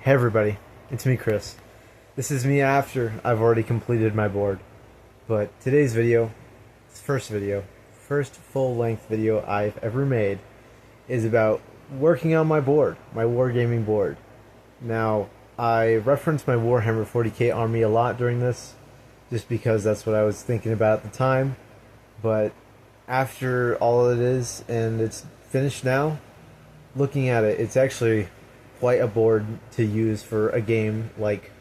Hey everybody, it's me Chris. This is me after I've already completed my board. But today's video, first full-length video I've ever made, is about working on my board, my wargaming board. Now, I referenced my Warhammer 40k army a lot during this, just because that's what I was thinking about at the time. But after all it is, and it's finished now, looking at it, it's actually quite a board to use for a game like,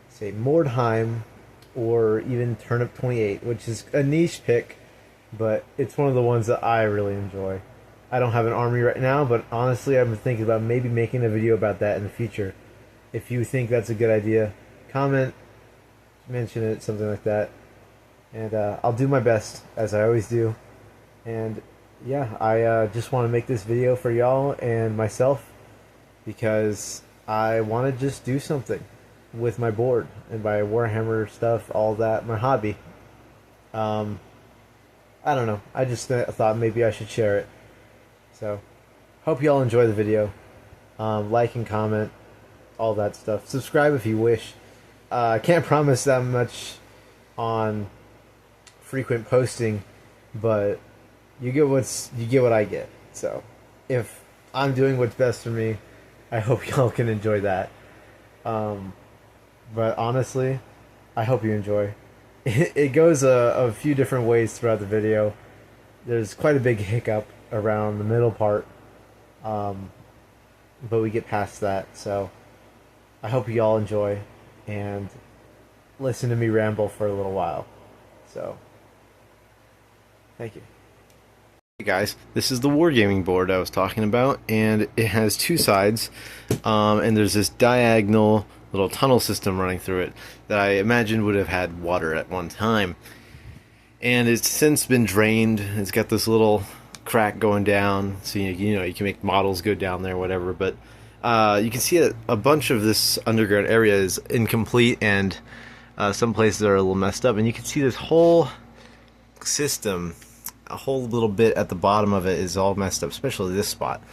say, Mordheim or even Turnip 28, which is a niche pick, but it's one of the ones that I really enjoy. I don't have an army right now, but honestly, I'm thinking about maybe making a video about that in the future. If you think that's a good idea, comment, mention it, something like that, and I'll do my best, as I always do. And yeah, I just want to make this video for y'all and myself, because I want to just do something with my board and my Warhammer stuff, all that, my hobby. I don't know. I just thought maybe I should share it. So, hope y'all enjoy the video. Like and comment, all that stuff. Subscribe if you wish. I can't promise that much on frequent posting, but you get what I get. So, if I'm doing what's best for me, I hope y'all can enjoy that. But honestly, I hope you enjoy. It goes a few different ways throughout the video. There's quite a big hiccup around the middle part, but we get past that. So I hope you all enjoy and listen to me ramble for a little while. So thank you. Hey guys, this is the wargaming board I was talking about, and it has two sides, and there's this diagonal little tunnel system running through it that I imagined would have had water at one time, and it's since been drained. It's got this little crack going down, so you know you can make models go down there, whatever. But you can see a bunch of this underground area is incomplete, and some places are a little messed up, and you can see this whole system. A whole little bit at the bottom of it is all messed up, especially this spot.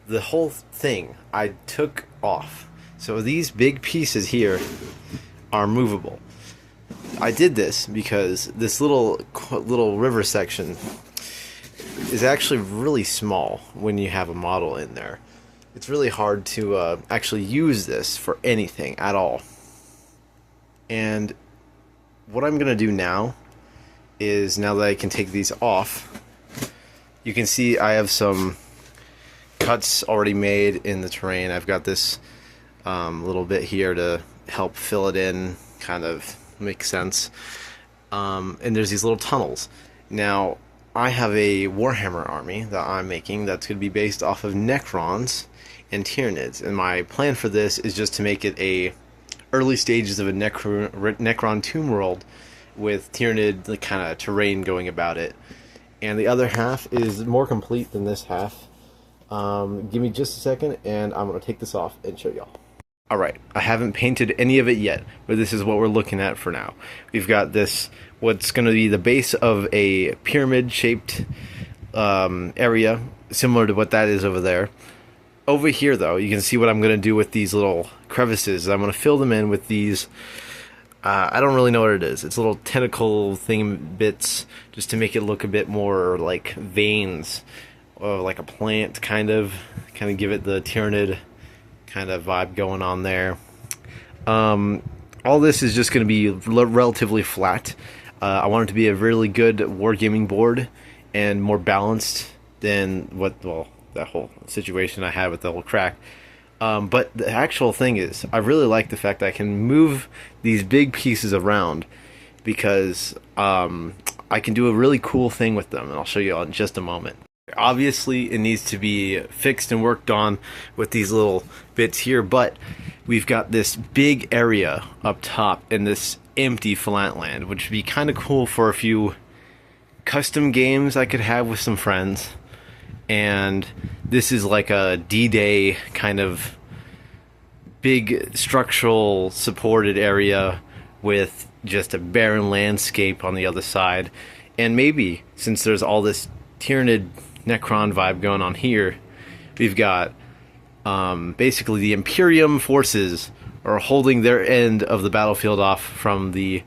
The whole thing I took off. So these big pieces here are movable. I did this because this little river section is actually really small when you have a model in there. It's really hard to actually use this for anything at all. And what I'm gonna do now is, now that I can take these off, you can see I have some cuts already made in the terrain. I've got this little bit here to help fill it in, kind of make sense. And there's these little tunnels. Now, I have a Warhammer army that I'm making that's going to be based off of Necrons and Tyranids, and my plan for this is just to make it a early stages of a Necron tomb world with Tyranid, the kind of terrain going about it. And the other half is more complete than this half. Give me just a second, and I'm going to take this off and show y'all. Alright, I haven't painted any of it yet, but this is what we're looking at for now. We've got this, what's going to be the base of a pyramid-shaped area, similar to what that is over there. Over here, though, you can see what I'm going to do with these little crevices. I'm going to fill them in with these... I don't really know what it is. It's little tentacle thing bits, just to make it look a bit more like veins, or like a plant, kind of give it the Tyranid kind of vibe going on there. All this is just going to be relatively flat. I want it to be a really good wargaming board and more balanced than that whole situation I had with the whole crack. But the actual thing is, I really like the fact that I can move these big pieces around, because I can do a really cool thing with them, and I'll show you in just a moment. Obviously, it needs to be fixed and worked on with these little bits here, but we've got this big area up top and this empty flatland, which would be kind of cool for a few custom games I could have with some friends. And this is like a D-Day kind of big structural supported area with just a barren landscape on the other side. And maybe, since there's all this Tyranid Necron vibe going on here, we've got basically the Imperium forces are holding their end of the battlefield off from the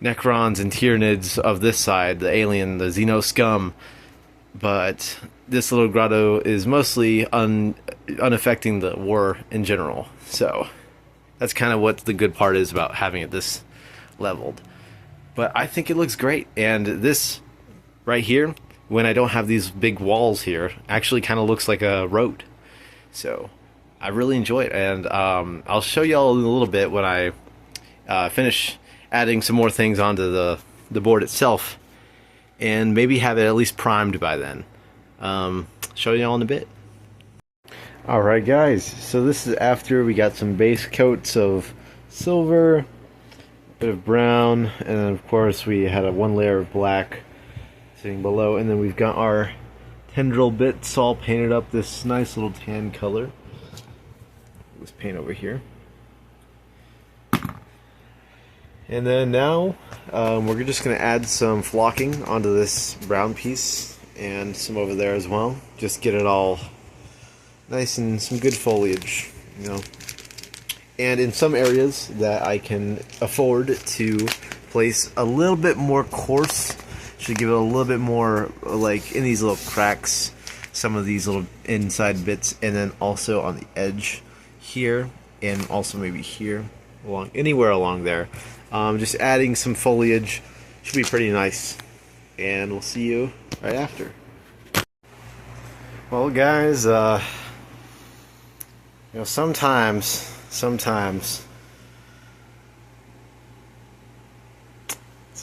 Necrons and Tyranids of this side, the alien, the Xeno scum. But this little grotto is mostly unaffecting the war in general. So that's kind of what the good part is about having it this leveled. But I think it looks great. And this right here, when I don't have these big walls here, actually kind of looks like a road. So I really enjoy it. And I'll show y'all in a little bit when I finish adding some more things onto the board itself. And maybe have it at least primed by then. Show y'all in a bit. Alright guys, so this is after we got some base coats of silver, a bit of brown, and then of course we had one layer of black sitting below, and then we've got our tendril bits all painted up this nice little tan color. This paint over here. And then now we're just going to add some flocking onto this brown piece and some over there as well. Just get it all nice and some good foliage, you know. And in some areas that I can afford to place a little bit more coarse, should give it a little bit more, like in these little cracks, some of these little inside bits, and then also on the edge here, and also maybe here, anywhere along there. Just adding some foliage should be pretty nice, and we'll see you right after. Well guys, you know, sometimes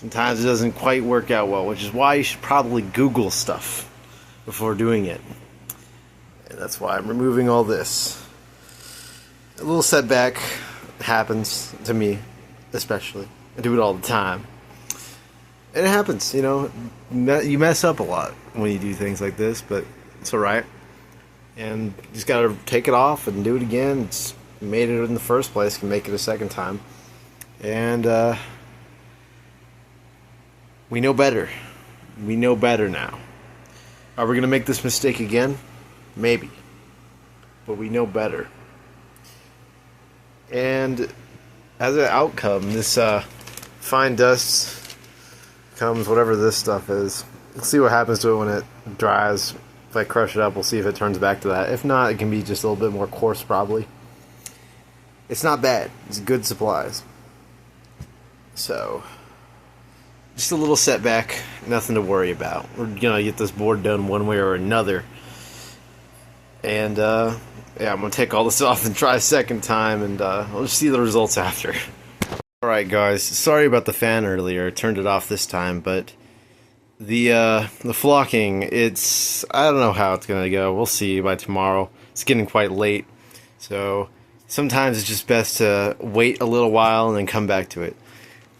it doesn't quite work out well, which is why you should probably Google stuff before doing it. And that's why I'm removing all this. A little setback happens to me, especially. I do it all the time. And it happens, you know. You mess up a lot when you do things like this, but it's alright. And you just gotta take it off and do it again. It's made it in the first place, can make it a second time. And we know better. We know better now. Are we gonna make this mistake again? Maybe. But we know better. And as an outcome, this fine dust comes, whatever this stuff is. We'll see what happens to it when it dries. If I crush it up, we'll see if it turns back to that. If not, it can be just a little bit more coarse, probably. It's not bad. It's good supplies. So, just a little setback. Nothing to worry about. We're gonna get this board done one way or another. And, yeah, I'm gonna take all this off and try a second time, and we'll just see the results after. Alright guys, sorry about the fan earlier. I turned it off this time, but the flocking, I don't know how it's gonna go. We'll see by tomorrow. It's getting quite late, so sometimes it's just best to wait a little while and then come back to it.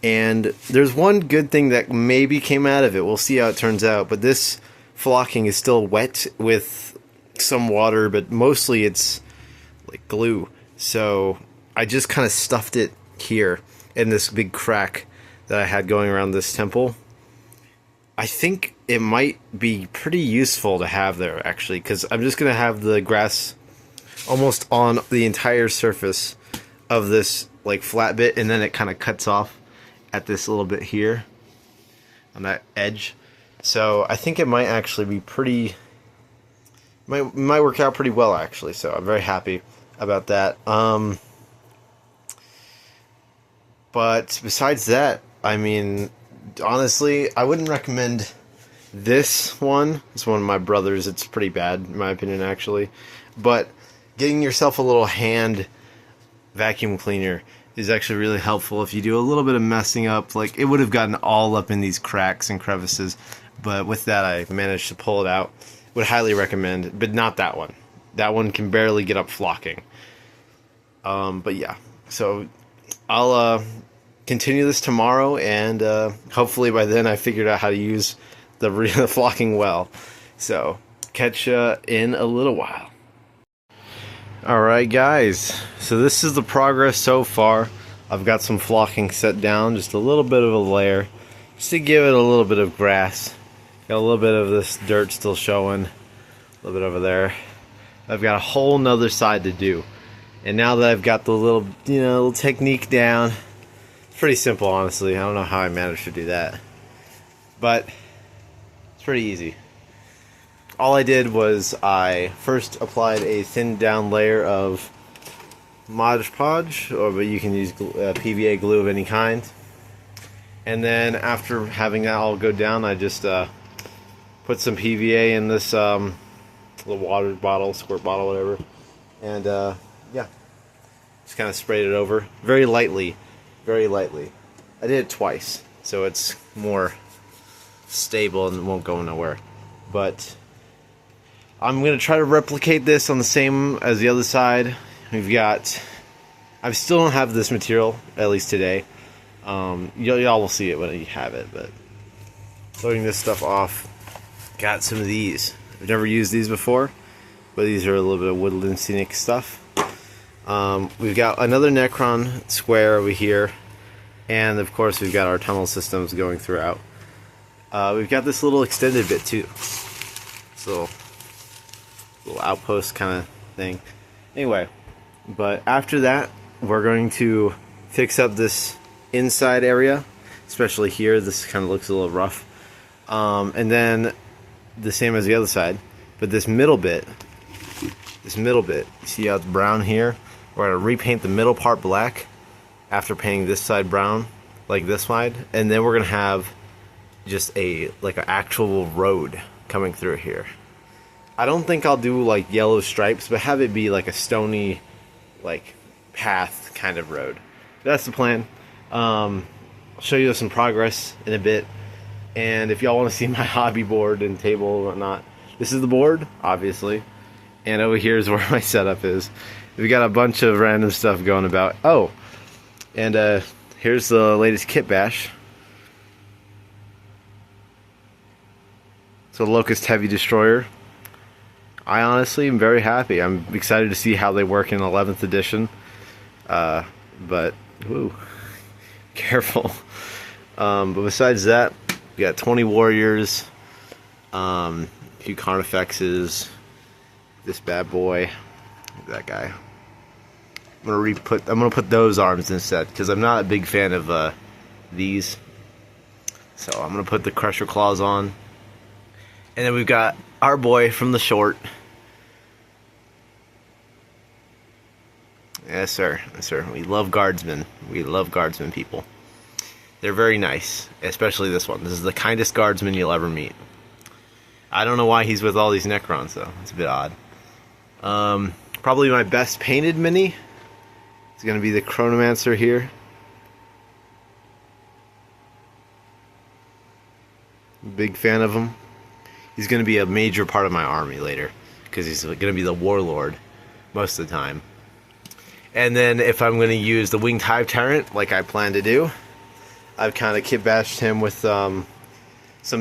And there's one good thing that maybe came out of it. We'll see how it turns out, but this flocking is still wet with some water, but mostly it's like glue. So I just kind of stuffed it here in this big crack that I had going around this temple. I think it might be pretty useful to have there, actually, because I'm just going to have the grass almost on the entire surface of this like flat bit, and then it kind of cuts off at this little bit here on that edge. So I think it might actually be pretty, might work out pretty well, actually. So I'm very happy about that. But besides that, I mean, honestly, I wouldn't recommend this one. It's one of my brother's. It's pretty bad, in my opinion, actually. But getting yourself a little hand vacuum cleaner is actually really helpful if you do a little bit of messing up. Like, it would have gotten all up in these cracks and crevices, but with that, I managed to pull it out. Would highly recommend, but not that one. That one can barely get up flocking. But yeah, so I'll continue this tomorrow, and hopefully by then I figured out how to use the flocking well. So catch you in a little while. Alright guys, so this is the progress so far. I've got some flocking set down, just a little bit of a layer, just to give it a little bit of grass. Got a little bit of this dirt still showing, a little bit over there. I've got a whole nother side to do. And now that I've got the little, little technique down, it's pretty simple, honestly. I don't know how I managed to do that, but it's pretty easy. All I did was I first applied a thinned down layer of Mod Podge, but you can use PVA glue of any kind. And then after having that all go down, I just put some PVA in this little water bottle, squirt bottle, whatever. And yeah, just kind of sprayed it over very lightly, very lightly. I did it twice, so it's more stable and won't go nowhere. But I'm going to try to replicate this on the same as the other side. I still don't have this material, at least today. Y'all will see it when you have it, but loading this stuff off, got some of these. I've never used these before, but these are a little bit of Woodland Scenic stuff. We've got another Necron square over here, and of course we've got our tunnel systems going throughout. We've got this little extended bit too. This little outpost kind of thing. Anyway, but after that, we're going to fix up this inside area, especially here. This kind of looks a little rough. And then the same as the other side, but this middle bit, you see how it's brown here? We're going to repaint the middle part black after painting this side brown, like this side, and then we're going to have just like an actual road coming through here. I don't think I'll do like yellow stripes, but have it be like a stony, like path kind of road. That's the plan. I'll show you some progress in a bit, and if y'all want to see my hobby board and table and whatnot, this is the board, obviously, and over here is where my setup is. We got a bunch of random stuff going about. Oh, and here's the latest kit bash. So Locust Heavy Destroyer. I honestly am very happy. I'm excited to see how they work in 11th edition. But, woo, careful. But besides that, we got 20 warriors, a few Carnifexes, this bad boy, that guy. I'm gonna put those arms instead, because I'm not a big fan of these. So I'm gonna put the Crusher Claws on. And then we've got our boy from the short. Yes, sir. Yes, sir. We love guardsmen. We love guardsmen people. They're very nice, especially this one. This is the kindest guardsman you'll ever meet. I don't know why he's with all these Necrons, though. It's a bit odd. Probably my best painted mini is going to be the Chronomancer here. Big fan of him. He's going to be a major part of my army later, because he's going to be the warlord most of the time. And then if I'm going to use the Winged Hive Tyrant, like I plan to do, I've kind of kit bashed him with some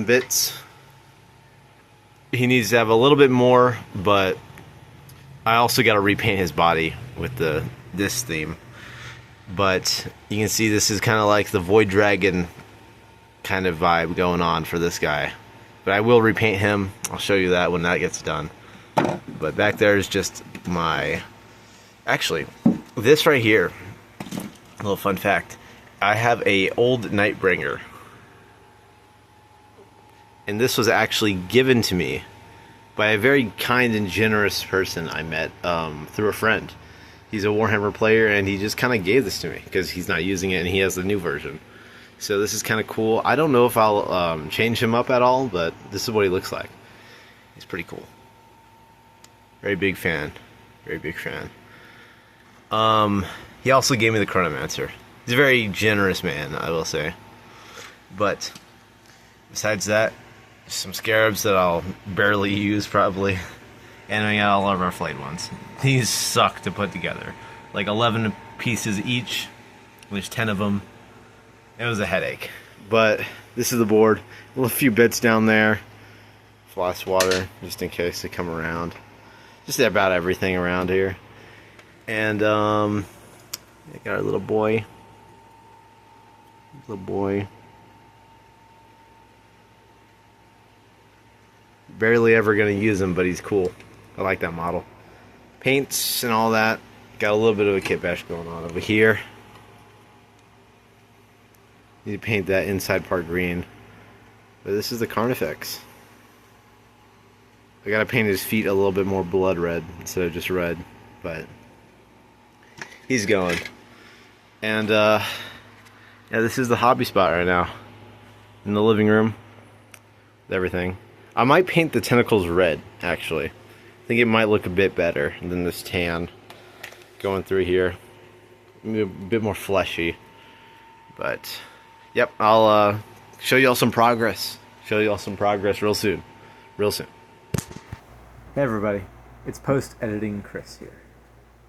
bits. He needs to have a little bit more, but I also got to repaint his body with this theme. But you can see this is kind of like the Void Dragon kind of vibe going on for this guy. But I will repaint him. I'll show you that when that gets done. But back there is just my... Actually, this right here, a little fun fact. I have a old Nightbringer. And this was actually given to me by a very kind and generous person I met through a friend. He's a Warhammer player, and he just kind of gave this to me because he's not using it and he has the new version. So this is kind of cool. I don't know if I'll change him up at all, but this is what he looks like. He's pretty cool. Very big fan. Very big fan. He also gave me the Chronomancer. He's a very generous man, I will say. But besides that, some Scarabs that I'll barely use probably. And we got all of our flayed ones. These suck to put together. Like 11 pieces each. There's 10 of them. It was a headache. But this is the board. A few bits down there. Flask water, just in case they come around. Just about everything around here. And I got our little boy. Little boy. Barely ever gonna use him, but he's cool. I like that model. paints and all that. Got a little bit of a kit bash going on over here. Need to paint that inside part green. But this is the Carnifex. I gotta paint his feet a little bit more blood red instead of just red, but he's going. And yeah, this is the hobby spot right now. In the living room. Everything. I might paint the tentacles red, actually. I think it might look a bit better than this tan going through here. A bit more fleshy. But yep, I'll show you all some progress. Show you all some progress real soon. Real soon. Hey everybody, it's post-editing Chris here.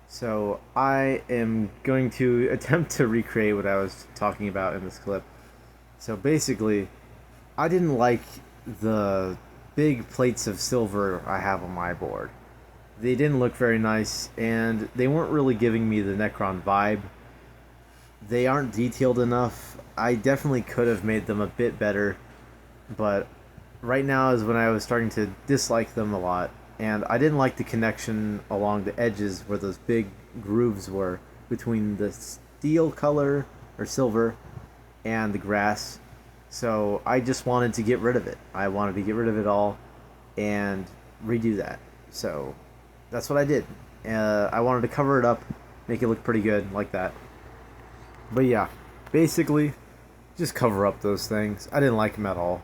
So I am going to attempt to recreate what I was talking about in this clip. So basically, I didn't like the big plates of silver I have on my board. They didn't look very nice, and they weren't really giving me the Necron vibe. They aren't detailed enough. I definitely could have made them a bit better, but right now is when I was starting to dislike them a lot. And I didn't like the connection along the edges where those big grooves were between the steel color or silver and the grass. So I just wanted to get rid of it. I wanted to get rid of it all and redo that. So that's what I did. I wanted to cover it up, make it look pretty good like that. But yeah, basically just cover up those things. I didn't like them at all.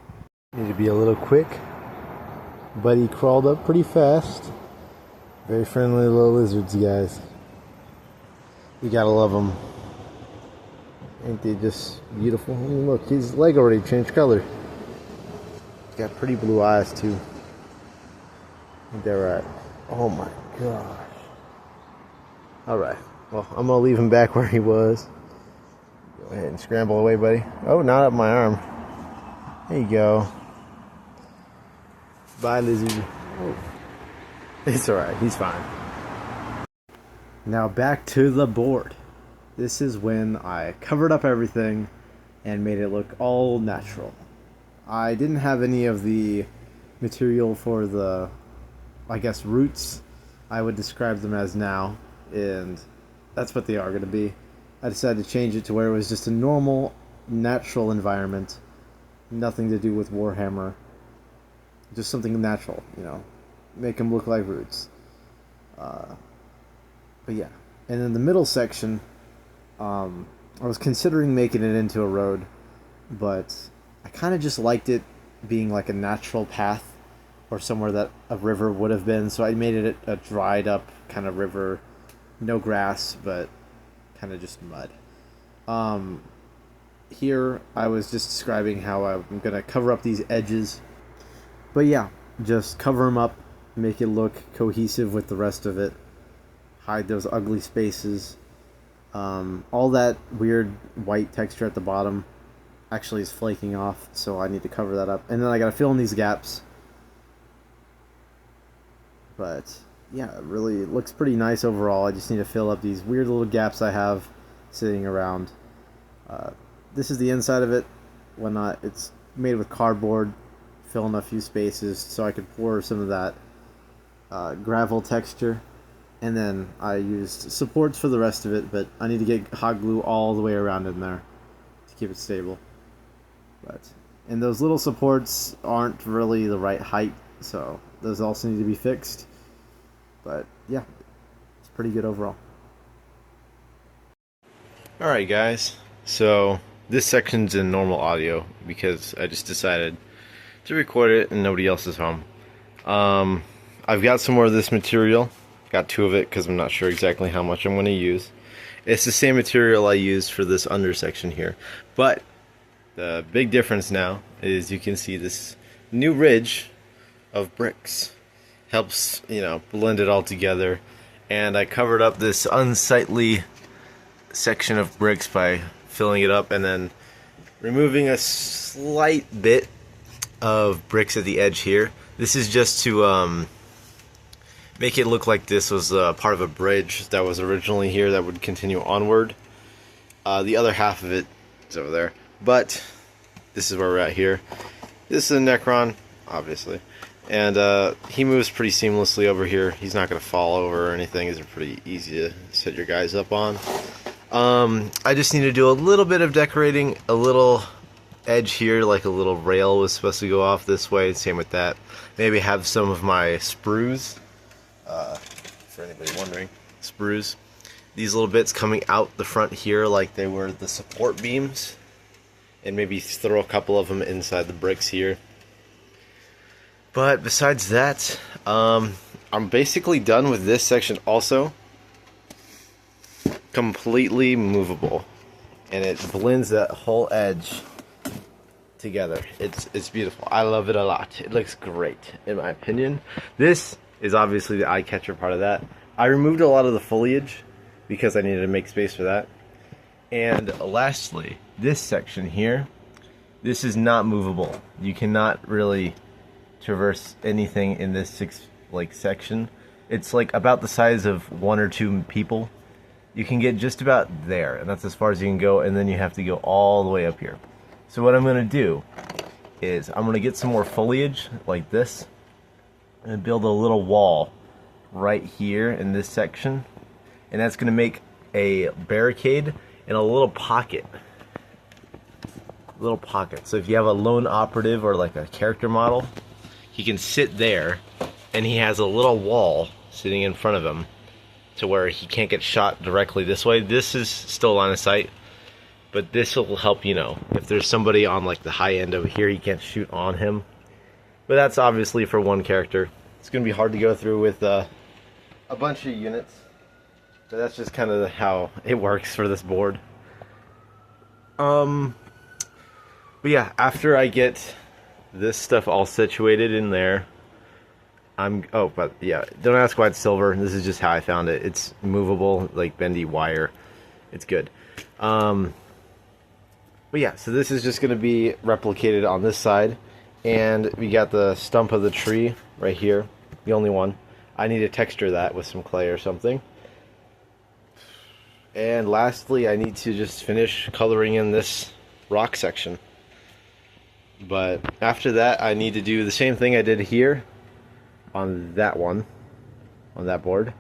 Need to be a little quick. But he crawled up pretty fast. Very friendly little lizards, guys. You gotta love them. Ain't they just beautiful? I mean, look, his leg already changed color. He's got pretty blue eyes, too. Ain't that right? Oh my gosh. Alright. Well, I'm gonna leave him back where he was. Go ahead and scramble away, buddy. Oh, not up my arm. There you go. Bye, Lizzie. Oh. It's alright, he's fine. Now back to the board. This is when I covered up everything and made it look all natural. I didn't have any of the material for the, I guess, roots. I would describe them as now, and that's what they are going to be. I decided to change it to where it was just a normal, natural environment. Nothing to do with Warhammer. Just something natural, you know, make them look like roots. But yeah, and in the middle section, I was considering making it into a road, but I kind of just liked it being like a natural path or somewhere that a river would have been, so I made it a dried up kind of river, no grass, but kind of just mud. Here I was just describing how I'm going to cover up these edges. But yeah, just cover them up, make it look cohesive with the rest of it, hide those ugly spaces. All that weird white texture at the bottom actually is flaking off, so I need to cover that up. And then I gotta fill in these gaps. But yeah, it really looks pretty nice overall. I just need to fill up these weird little gaps I have sitting around. This is the inside of it. Whatnot, it's made with cardboard. Fill in a few spaces so I could pour some of that gravel texture, and then I used supports for the rest of it, but I need to get hot glue all the way around in there to keep it stable. And those little supports aren't really the right height, so those also need to be fixed. But yeah, it's pretty good overall. Alright guys, so this section's in normal audio because I just decided to record it and nobody else is home. I've got some more of this material. Got 2 of it because I'm not sure exactly how much I'm going to use. It's the same material I used for this under section here. But the big difference now is you can see this new ridge of bricks. Helps, you know, blend it all together. And I covered up this unsightly section of bricks by filling it up and then removing a slight bit of bricks at the edge here. This is just to make it look like this was part of a bridge that was originally here that would continue onward. The other half of it is over there, but this is where we're at here. This is a Necron, obviously, And he moves pretty seamlessly over here. He's not going to fall over or anything. These are pretty easy to set your guys up on. I just need to do a little bit of decorating, a little edge here, like a little rail was supposed to go off this way. Same with that. Maybe have some of my sprues, for anybody wondering, sprues. These little bits coming out the front here like they were the support beams. And maybe throw a couple of them inside the bricks here. But besides that, I'm basically done with this section also. Completely movable. And it blends that whole edge together. It's beautiful. I love it a lot. It looks great, in my opinion. This is obviously the eye-catcher part of that. I removed a lot of the foliage because I needed to make space for that. And lastly, this section here, this is not movable. You cannot really traverse anything in this section. It's like about the size of 1 or 2 people. You can get just about there, and that's as far as you can go, and then you have to go all the way up here. So what I'm going to do is I'm going to get some more foliage like this and build a little wall right here in this section, and that's going to make a barricade and a little pocket. So if you have a lone operative or like a character model, he can sit there and he has a little wall sitting in front of him to where he can't get shot directly this way. This is still line of sight, but this will help, you know, if there's somebody on like the high end over here, you can't shoot on him. But that's obviously for one character. It's gonna be hard to go through with a bunch of units, but that's just kind of how it works for this board. But yeah, after I get this stuff all situated in there, but yeah, don't ask why it's silver. This is just how I found it. It's movable, like bendy wire. It's good. But yeah, so this is just going to be replicated on this side. And we got the stump of the tree right here, the only one. I need to texture that with some clay or something. And lastly, I need to just finish coloring in this rock section. But after that, I need to do the same thing I did here on that one, on that board.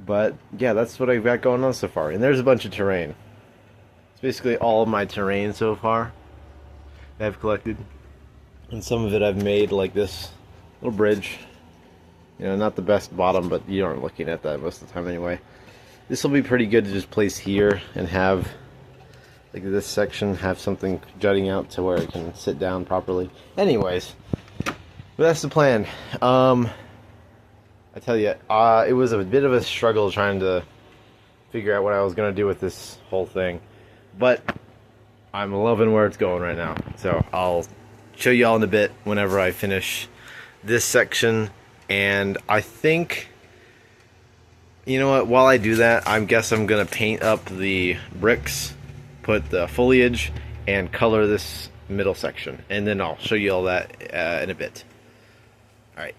But yeah, that's what I've got going on so far. And there's a bunch of terrain. It's basically all of my terrain so far that I've collected. And some of it I've made like this little bridge. You know, not the best bottom, but you aren't looking at that most of the time anyway. This will be pretty good to just place here and have, like this section, have something jutting out to where it can sit down properly. Anyways, but that's the plan. I tell you, it was a bit of a struggle trying to figure out what I was going to do with this whole thing. But I'm loving where it's going right now. So I'll show you all in a bit whenever I finish this section. And I think, you know what, while I do that, I guess I'm going to paint up the bricks, put the foliage, and color this middle section. And then I'll show you all that in a bit. Alright.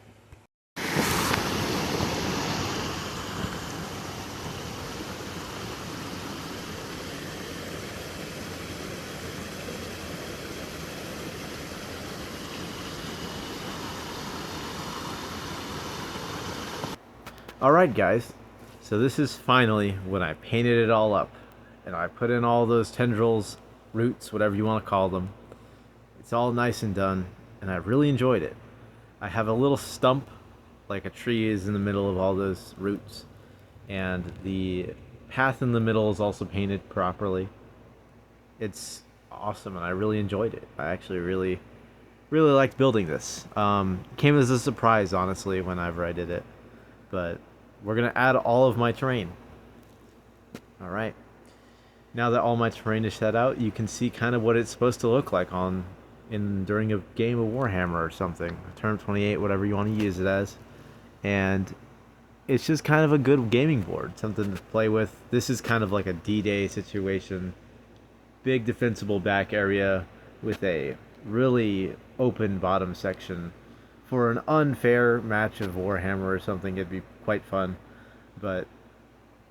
Alright guys, so this is finally when I painted it all up. And I put in all those tendrils, roots, whatever you want to call them. It's all nice and done, and I really enjoyed it. I have a little stump, like a tree is in the middle of all those roots. And the path in the middle is also painted properly. It's awesome, and I really enjoyed it. I actually really liked building this. Came as a surprise, honestly, whenever I did it. But we're going to add all of my terrain. Alright. Now that all my terrain is set out, you can see kind of what it's supposed to look like during a game of Warhammer or something. Term 28, whatever you want to use it as. And it's just kind of a good gaming board, something to play with. This is kind of like a D-Day situation. Big defensible back area with a really open bottom section. For an unfair match of Warhammer or something, it'd be quite fun. But,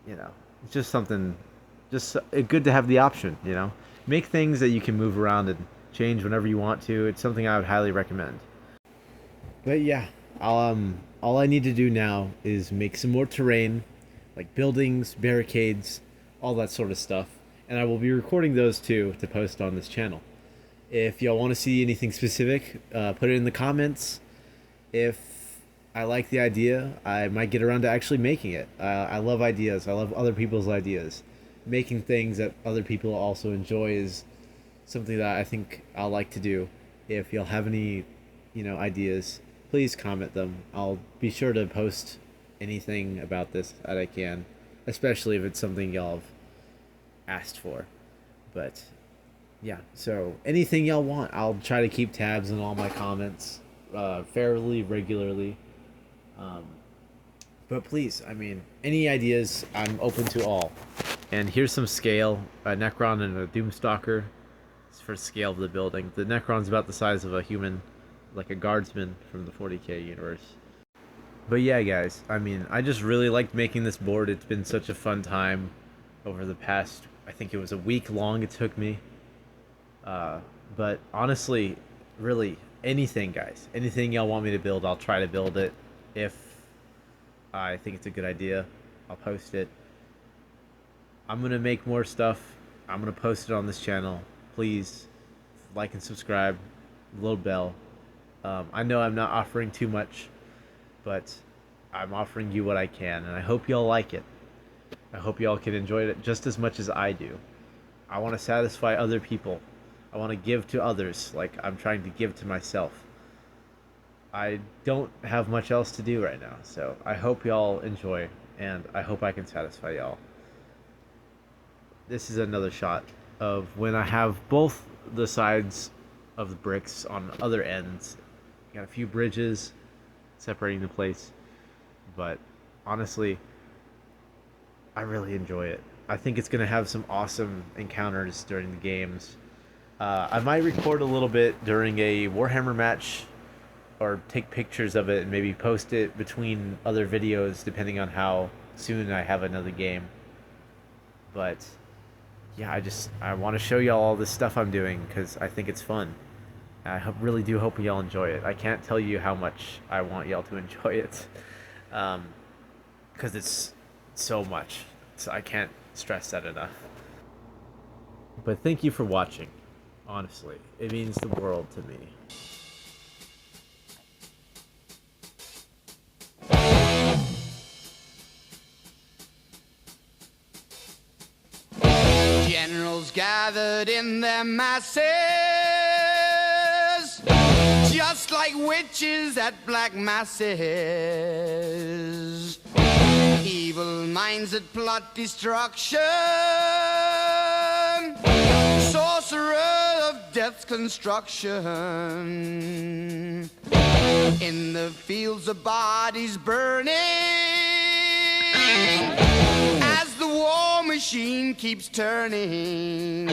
you know, it's just something, just good to have the option, you know. Make things that you can move around and change whenever you want to. It's something I would highly recommend. But yeah, all I need to do now is make some more terrain, like buildings, barricades, all that sort of stuff, and I will be recording those too to post on this channel. If y'all want to see anything specific, put it in the comments. If I like the idea, I might get around to actually making it. I love ideas. I love other people's ideas. Making things that other people also enjoy is something that I think I'll like to do. If y'all have any, ideas, please comment them. I'll be sure to post anything about this that I can, especially if it's something y'all have asked for. But yeah, so anything y'all want, I'll try to keep tabs on all my comments fairly regularly. But please, any ideas, I'm open to all. And here's some scale: a Necron and a Doomstalker. It's for scale of the building. The Necron's about the size of a human, like a guardsman from the 40k universe. But yeah, guys, I just really liked making this board. It's been such a fun time over the past, I think it was a week long it took me. But honestly, really, anything, guys, anything y'all want me to build, I'll try to build it. If I think it's a good idea, I'll post it. I'm going to make more stuff. I'm going to post it on this channel. Please like and subscribe, little bell. I know I'm not offering too much, but I'm offering you what I can, and I hope y'all like it. I hope y'all can enjoy it just as much as I do. I want to satisfy other people. I want to give to others like I'm trying to give to myself. I don't have much else to do right now, so I hope y'all enjoy, and I hope I can satisfy y'all. This is another shot of when I have both the sides of the bricks on other ends. Got a few bridges separating the place, but honestly, I really enjoy it. I think it's gonna have some awesome encounters during the games. I might record a little bit during a Warhammer match, or take pictures of it and maybe post it between other videos depending on how soon I have another game. But yeah, I want to show y'all all this stuff I'm doing because I think it's fun. Really do hope y'all enjoy it. I can't tell you how much I want y'all to enjoy it, because it's so much. So I can't stress that enough. But thank you for watching. Honestly, it means the world to me. Generals gathered in their masses, just like witches at black masses. Evil minds that plot destruction, sorcerer of death's construction. In the fields of bodies burning, as the war machine keeps turning.